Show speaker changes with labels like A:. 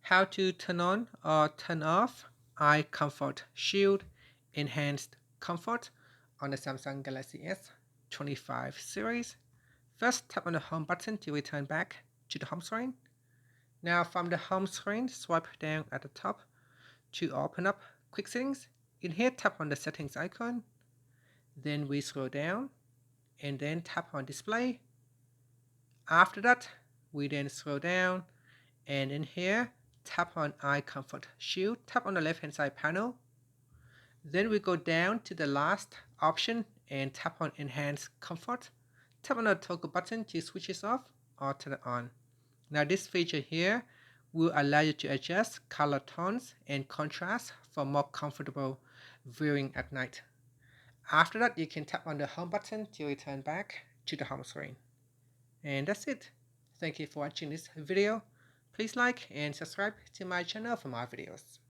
A: How to turn on or turn off Eye Comfort Shield Enhanced Comfort on the Samsung Galaxy S25 series. First, tap on the home button to return back to the home screen. Now from the home screen, swipe down at the top to open up Quick Settings. In here, tap on the settings icon. Then we scroll down and then tap on Display. After that, we then scroll down and in here, tap on Eye Comfort Shield. Tap on the left hand side panel. Then we go down to the last option and tap on Enhance Comfort. Tap on the toggle button to switch it off or turn it on. Now this feature here will allow you to adjust color tones and contrast for more comfortable viewing at night. After that, you can tap on the home button to return back to the home screen. And that's it. Thank you for watching this video. Please like and subscribe to my channel for more videos.